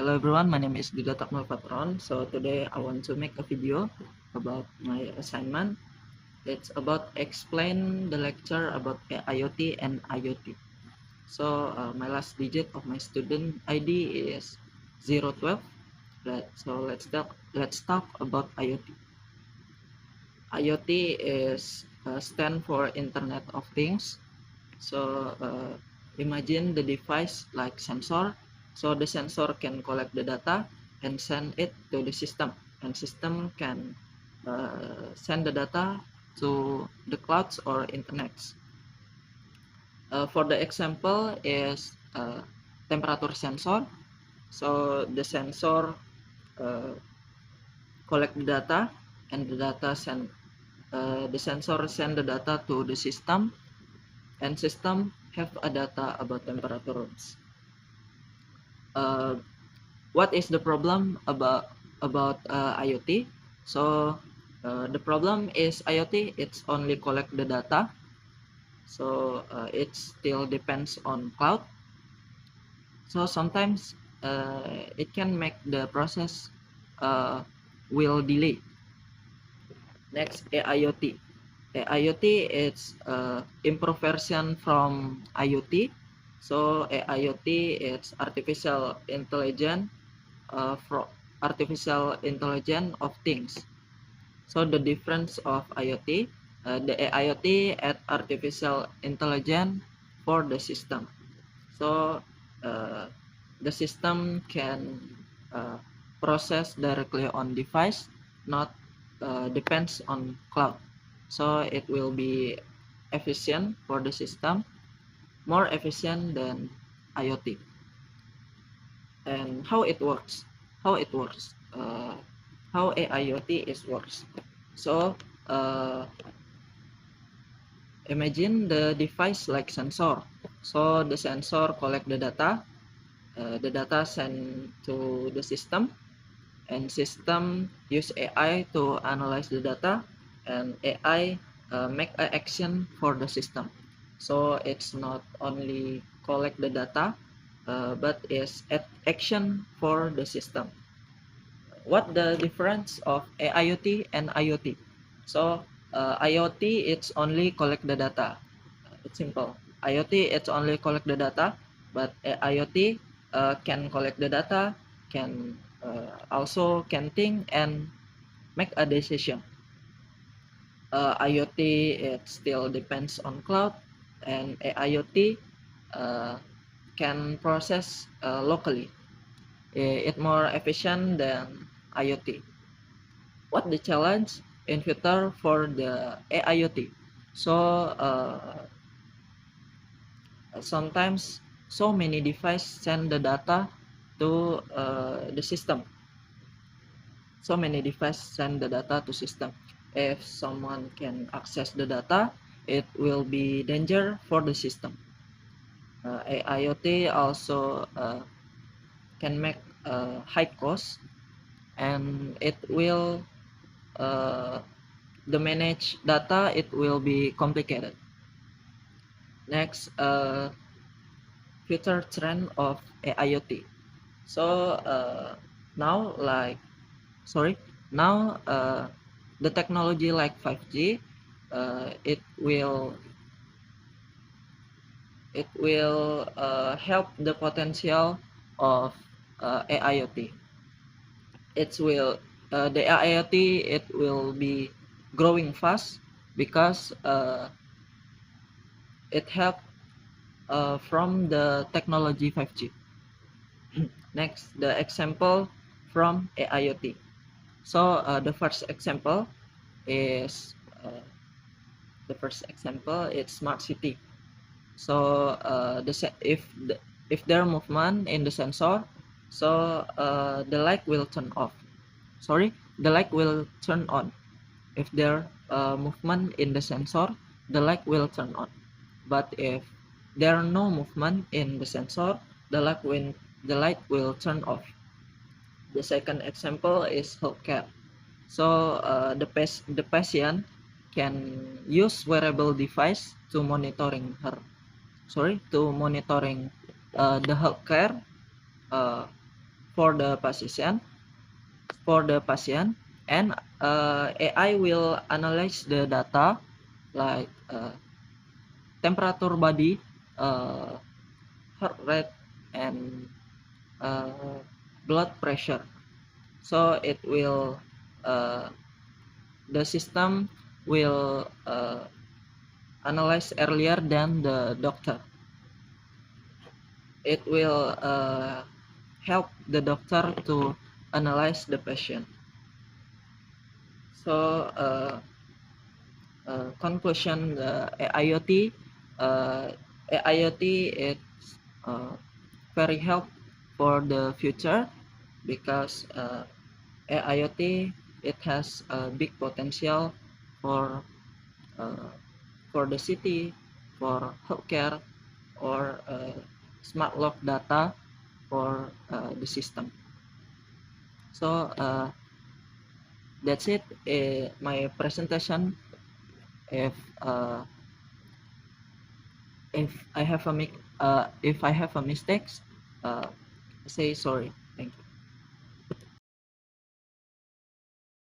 Hello everyone, my name is Duda Takmal Patron. So today I want to make a video about my assignment. It's about explain the lecture about IoT and IoT. So my last digit of my student ID is 012. So let's talk about IoT. IoT is stand for Internet of Things. So imagine the device like sensor. So the sensor can collect the data and send it to the system, and system can send the data to the clouds or internets. For the example is temperature sensor. So the sensor uh, collect the data, and the sensor send the data to the system, and system have a data about temperatures. Uh, what is the problem about IoT? So the problem is IoT it's only collect the data, so it still depends on cloud. So sometimes it can make the process uh, will delay. Next, AIoT. AIoT is improved version from IoT. So AIoT is artificial intelligence of things. So the difference of IoT, the AIoT add artificial intelligence for the system. So uh, the system can uh, process directly on device, not depends on cloud. So it will be efficient for the system, more efficient than IoT. And how it works? How it works? How AIoT is works? So imagine the device like sensor. So the sensor collect the data sent to the system, and system use AI to analyze the data, and AI make an action for the system. So it's not only collect the data, but is action for the system. What the difference of IoT and IoT? So IoT it's only collect the data. It's simple. IoT it's only collect the data, but IoT can collect the data, can also can think and make a decision. IoT it still depends on cloud, and IoT uh, can process locally. It more efficient than IoT. What the challenge in future for the AIoT? So sometimes so many devices send the data to the system. So many devices send the data to system. If someone can access the data, it will be danger for the system. IoT also can make high cost, and it will the manage data it will be complicated. Next, future trend of IoT. So now like sorry now the technology like 5G it will help the potential of IoT. The IoT it will be growing fast because it help from the technology 5G. Next, the example from IoT. So the first example is it's smart city. So if there movement in the sensor, so the light will turn off. Sorry, the light will turn on. If there movement in the sensor, the light will turn on. But if there are no movement in the sensor, the light will turn off. The second example is healthcare. So the patient can use wearable device to monitoring the healthcare uh, for the patient, and AI will analyze the data like temperature body, heart rate, and blood pressure. So it will the system will analyze earlier than the doctor. It will help the doctor to analyze the patient. So conclusion, AIoT is very help for the future, because AIoT, it has a big potential for the city, for healthcare, or smart lock data for the system. So that's it, my presentation. If I have a mistakes, say sorry.